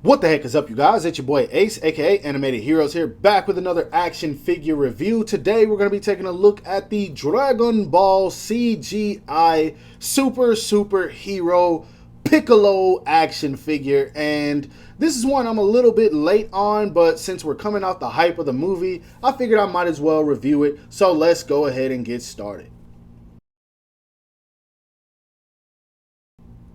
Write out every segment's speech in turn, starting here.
What the heck is up, you guys? It's your boy Ace, aka Animated Heroes here, back with another action figure review. Today we're going to be taking a look at the Dragon Ball CGI Super Hero Piccolo action figure. And this is one I'm a little bit late on, but since we're coming off the hype of the movie, I figured I might as well review it. So let's go ahead and get started.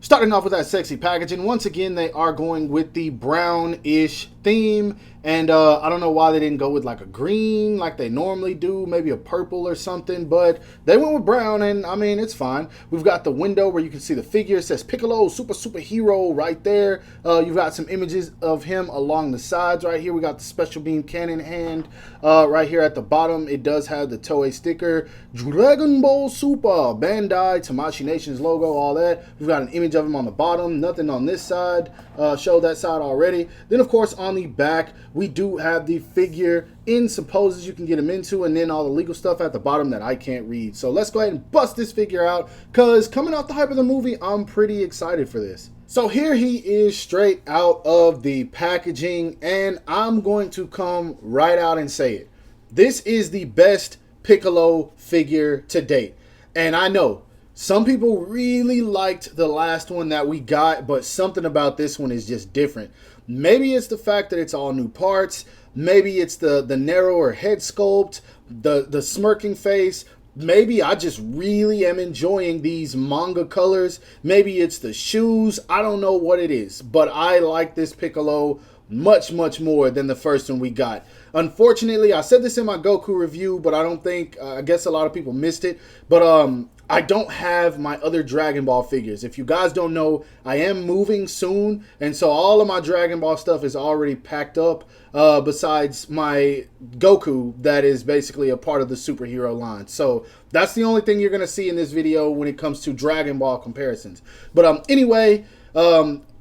Starting off with that sexy packaging, once again, they are going with the brownish theme. And I don't know why they didn't go with like a green like they normally do, maybe a purple or something, but they went with brown, and I mean, it's fine. We've got the window where you can see the figure. It says Piccolo, super hero right there. You've got some images of him along the sides right here. We got the special beam cannon hand right here at the bottom. It does have the Toei sticker, Dragon Ball Super, Bandai, Tamashii Nation's logo, all that. We've got an image of him on the bottom, nothing on this side. Showed that side already. Then of course on the back we do have the figure in some poses you can get him into, and then all the legal stuff at the bottom that I can't read. So let's go ahead and bust this figure out, because coming off the hype of the movie, I'm pretty excited for this. So here he is straight out of the packaging, and I'm going to come right out and say it. This is the best Piccolo figure to date. And I know some people really liked the last one that we got, but something about this one is just different. Maybe it's the fact that it's all new parts. Maybe it's the narrower head sculpt, the smirking face. Maybe I just really am enjoying these manga colors. Maybe it's the shoes. I don't know what it is, but I like this Piccolo much more than the first one we got. Unfortunately, I said this in my Goku review, but I don't think, I guess a lot of people missed it, but I don't have my other Dragon Ball figures. If you guys don't know, I am moving soon, and so all of my Dragon Ball stuff is already packed up, besides my Goku that is basically a part of the superhero line. So that's the only thing you're going to see in this video when it comes to Dragon Ball comparisons. But anyway,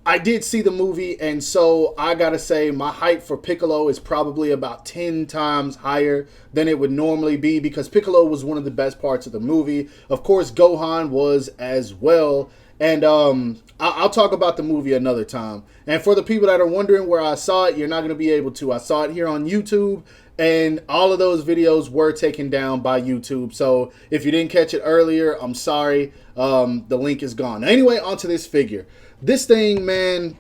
I did see the movie, and so I gotta say my hype for Piccolo is probably about 10 times higher than it would normally be, because Piccolo was one of the best parts of the movie. Of course, Gohan was as well. And I'll talk about the movie another time. And for the people that are wondering where I saw it, you're not going to be able to. I saw it here on YouTube, and all of those videos were taken down by YouTube. So if you didn't catch it earlier, I'm sorry. The link is gone. Anyway, onto this figure. This thing, man,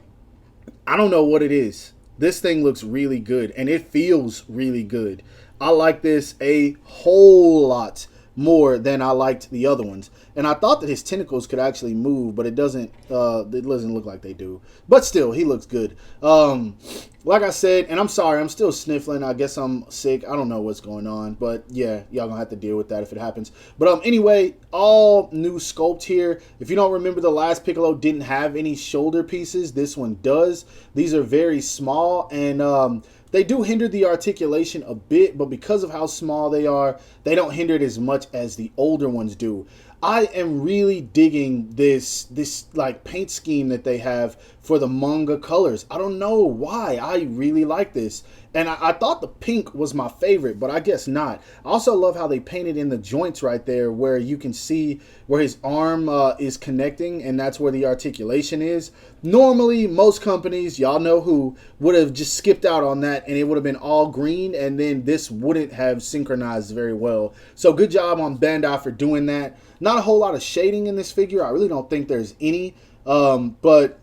I don't know what it is. This thing looks really good, and it feels really good. I like this a whole lot more than I liked the other ones. And I thought that his tentacles could actually move, but it doesn't look like they do. But still, he looks good. Like I said, and I'm sorry, I'm still sniffling. I guess I'm sick. I don't know what's going on, but yeah, y'all gonna have to deal with that if it happens. But anyway, all new sculpt here. If you don't remember, the last Piccolo didn't have any shoulder pieces. This one does. These are very small, and they do hinder the articulation a bit, but because of how small they are, they don't hinder it as much as the older ones do. I am really digging this like paint scheme that they have for the manga colors. I don't know why. I really like this. And I thought the pink was my favorite, but I guess not. I also love how they painted in the joints right there where you can see where his arm is connecting, and that's where the articulation is. Normally, most companies, y'all know who, would have just skipped out on that, and it would have been all green, and then this wouldn't have synchronized very well. So good job on Bandai for doing that. Not a whole lot of shading in this figure. I really don't think there's any, but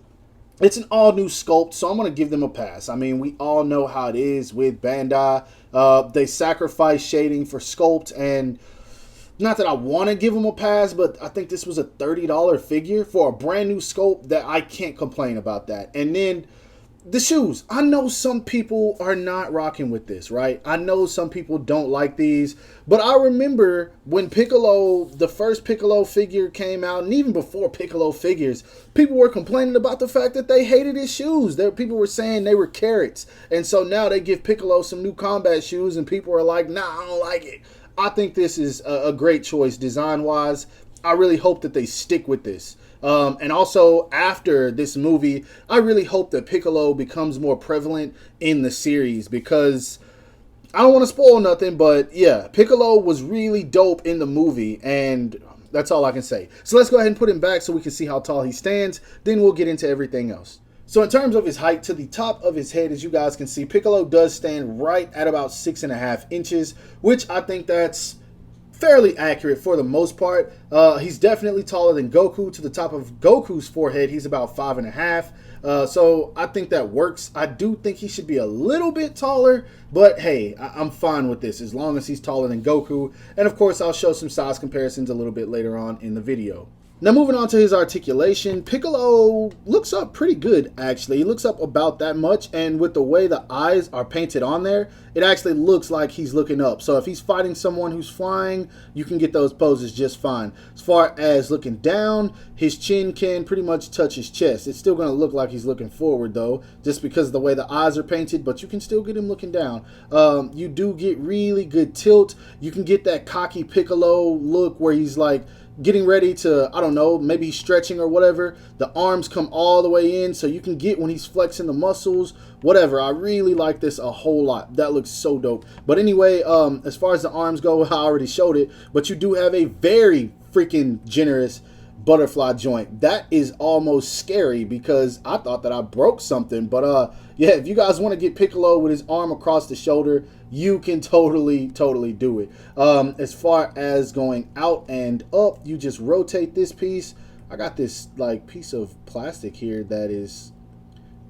it's an all-new sculpt, so I'm going to give them a pass. I mean, we all know how it is with Bandai. They sacrifice shading for sculpt, and not that I want to give them a pass, but I think this was a $30 figure for a brand new sculpt that I can't complain about that. And then the shoes. I know some people are not rocking with this, right? I know some people don't like these, but I remember when Piccolo, the first Piccolo figure came out, and even before Piccolo figures, people were complaining about the fact that they hated his shoes. People were saying they were carrots. And so now they give Piccolo some new combat shoes, and people are like, nah, I don't like it. I think this is a great choice design-wise. I really hope that they stick with this. And also, after this movie, I really hope that Piccolo becomes more prevalent in the series, because I don't want to spoil nothing, but yeah, Piccolo was really dope in the movie, and that's all I can say. So let's go ahead and put him back so we can see how tall he stands. Then we'll get into everything else. So in terms of his height, to the top of his head, as you guys can see, Piccolo does stand right at about 6.5 inches, which I think that's fairly accurate for the most part. He's definitely taller than Goku. To the top of Goku's forehead, he's about 5.5. So I think that works. I do think he should be a little bit taller, but hey, I'm fine with this as long as he's taller than Goku. And of course, I'll show some size comparisons a little bit later on in the video. Now moving on to his articulation, Piccolo looks up pretty good, actually. He looks up about that much, and with the way the eyes are painted on there, it actually looks like he's looking up. So if he's fighting someone who's flying, you can get those poses just fine. As far as looking down, his chin can pretty much touch his chest. It's still going to look like he's looking forward, though, just because of the way the eyes are painted, but you can still get him looking down. You do get really good tilt. You can get that cocky Piccolo look where he's like, getting ready to, I don't know, maybe he's stretching or whatever. The arms come all the way in, so you can get when he's flexing the muscles, whatever. I really like this a whole lot. That looks so dope. But anyway, as far as the arms go, I already showed it, but you do have a very freaking generous butterfly joint. That is almost scary because I thought that I broke something. But yeah, if you guys want to get Piccolo with his arm across the shoulder, you can totally do it. As far as going out and up, you just rotate this piece. I got this like piece of plastic here that is,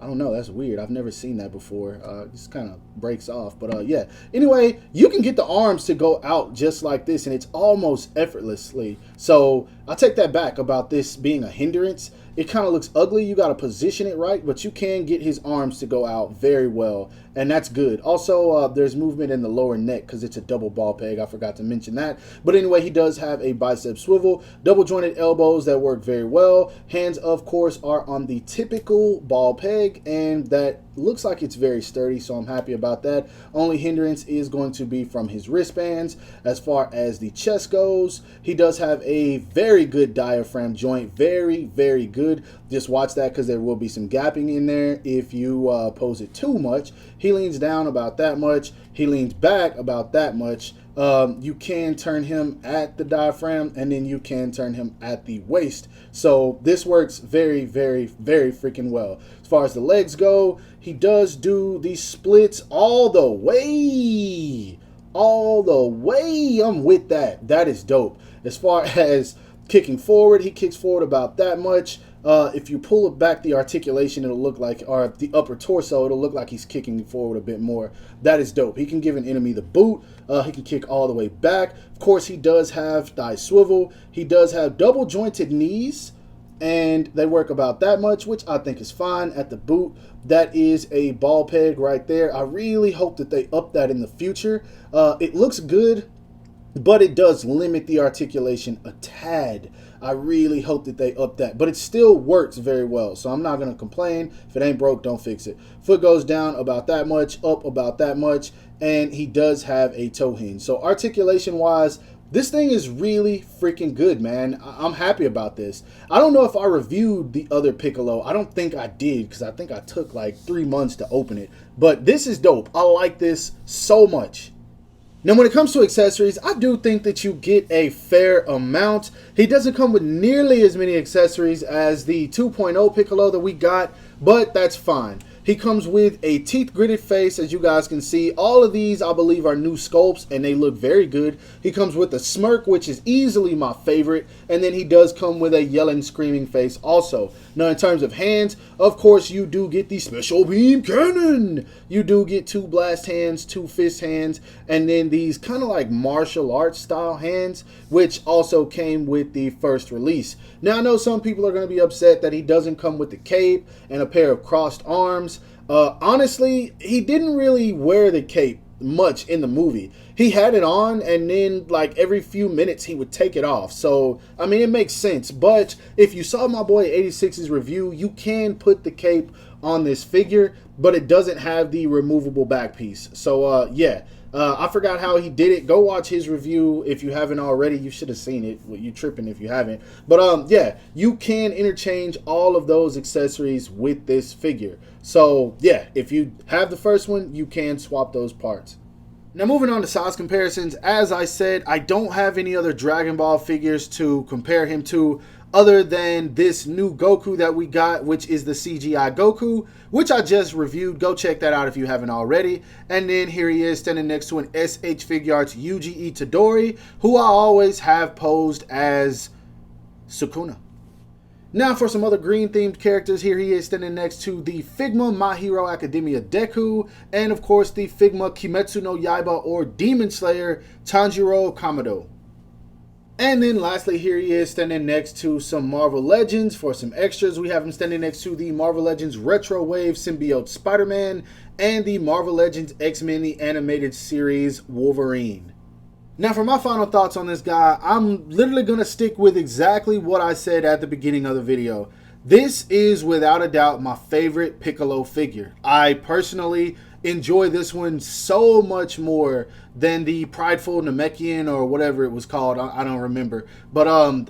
I don't know, that's weird. I've never seen that before. Just kind of breaks off. But yeah, anyway, you can get the arms to go out just like this, and it's almost effortlessly. So I'll take that back about this being a hindrance. It kind of looks ugly. You got to position it right, but you can get his arms to go out very well, and that's good. Also, there's movement in the lower neck because it's a double ball peg. I forgot to mention that. But anyway, he does have a bicep swivel, double jointed elbows that work very well. Hands, of course, are on the typical ball peg, and that looks like it's very sturdy, so I'm happy about that. Only hindrance is going to be from his wristbands. As far as the chest goes, he does have a very good diaphragm joint. Very good. Just watch that because there will be some gapping in there if you pose it too much. He leans down about that much. He leans back about that much. You can turn him at the diaphragm, and then you can turn him at the waist. So this works very freaking well. As far as the legs go, he does do these splits all the way. I'm with that. That is dope. As far as kicking forward, he kicks forward about that much. If you pull it back, the articulation, it'll look like, or the upper torso, it'll look like he's kicking forward a bit more. That is dope. He can give an enemy the boot. He can kick all the way back. Of course, he does have thigh swivel. He does have double jointed knees, and they work about that much, which I think is fine at the boot. That is a ball peg right there. I really hope that they up that in the future. It looks good, but it does limit the articulation a tad. I really hope that they up that, but it still works very well, so I'm not going to complain. If it ain't broke, don't fix it. Foot goes down about that much, up about that much, and he does have a toe hinge. So articulation wise, this thing is really freaking good, man. I'm happy about this. I don't know if I reviewed the other Piccolo. I don't think I did, because I think I took like 3 months to open it, but this is dope. I like this so much. Now, when it comes to accessories, I do think that you get a fair amount. He doesn't come with nearly as many accessories as the 2.0 Piccolo that we got, but that's fine. He comes with a teeth gritted face, as you guys can see. All of these, I believe, are new sculpts, and they look very good. He comes with a smirk, which is easily my favorite, and then he does come with a yelling, screaming face also. Now, in terms of hands, of course, you do get the special beam cannon. You do get 2 blast hands, 2 fist hands, and then these kind of like martial arts style hands, which also came with the first release. Now, I know some people are going to be upset that he doesn't come with the cape and a pair of crossed arms. Honestly, he didn't really wear the cape much in the movie. He had it on, and then like every few minutes he would take it off. So I mean, it makes sense. But if you saw my boy 86's review, you can put the cape on this figure, but it doesn't have the removable back piece. So yeah, I forgot how he did it. Go watch his review if you haven't already. You should have seen it. Well, you tripping if you haven't. But yeah, you can interchange all of those accessories with this figure. So yeah, if you have the first one, you can swap those parts. Now, moving on to size comparisons, as I said, I don't have any other Dragon Ball figures to compare him to other than this new Goku that we got, which is the CGI Goku, which I just reviewed. Go check that out if you haven't already. And then here he is standing next to an SH Figuarts Yuji Itadori, who I always have posed as Sukuna. Now for some other green themed characters, here he is standing next to the Figma My Hero Academia Deku, and of course the Figma Kimetsu no Yaiba or Demon Slayer Tanjiro Kamado. And then lastly, here he is standing next to some Marvel Legends. For some extras, we have him standing next to the Marvel Legends Retro Wave Symbiote Spider-Man and the Marvel Legends X-Men the Animated Series Wolverine. Now for my final thoughts on this guy, I'm literally going to stick with exactly what I said at the beginning of the video. This is without a doubt my favorite Piccolo figure. I personally enjoy this one so much more than the Prideful Namekian or whatever it was called. I don't remember. But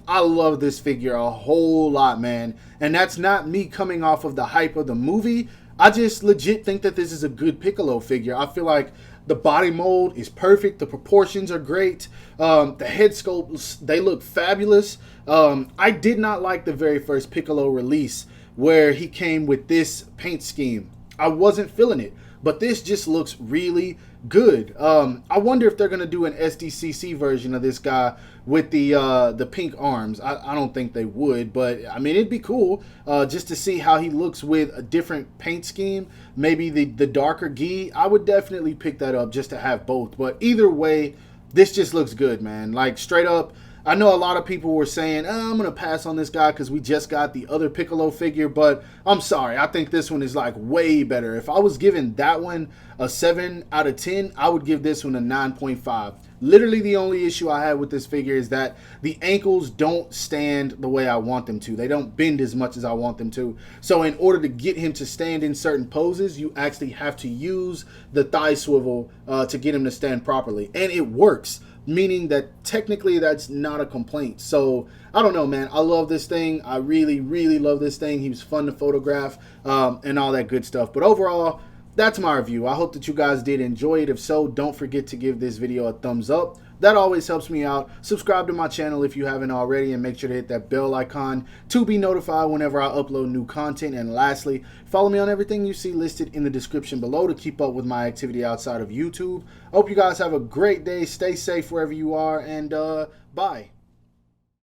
I love this figure a whole lot, man. And that's not me coming off of the hype of the movie. I just legit think that this is a good Piccolo figure. I feel like the body mold is perfect. The proportions are great. The head sculpts, they look fabulous. I did not like the very first Piccolo release where he came with this paint scheme. I wasn't feeling it. But this just looks really good. I wonder if they're going to do an SDCC version of this guy with the pink arms. I don't think they would, but I mean, it'd be cool just to see how he looks with a different paint scheme. Maybe the darker gi. I would definitely pick that up just to have both. But either way, this just looks good, man. Like straight up. I know a lot of people were saying, I'm going to pass on this guy because we just got the other Piccolo figure, but I'm sorry. I think this one is like way better. If I was giving that one a 7 out of 10, I would give this one a 9.5. Literally the only issue I have with this figure is that the ankles don't stand the way I want them to. They don't bend as much as I want them to. So in order to get him to stand in certain poses, you actually have to use the thigh swivel to get him to stand properly. And it works. Meaning that technically that's not a complaint. So I don't know, man. I love this thing. I really, really love this thing. He was fun to photograph and all that good stuff. But overall, that's my review. I hope that you guys did enjoy it. If so, don't forget to give this video a thumbs up. That always helps me out. Subscribe to my channel if you haven't already, and make sure to hit that bell icon to be notified whenever I upload new content. And lastly, follow me on everything you see listed in the description below to keep up with my activity outside of YouTube. I hope you guys have a great day. Stay safe wherever you are, and bye.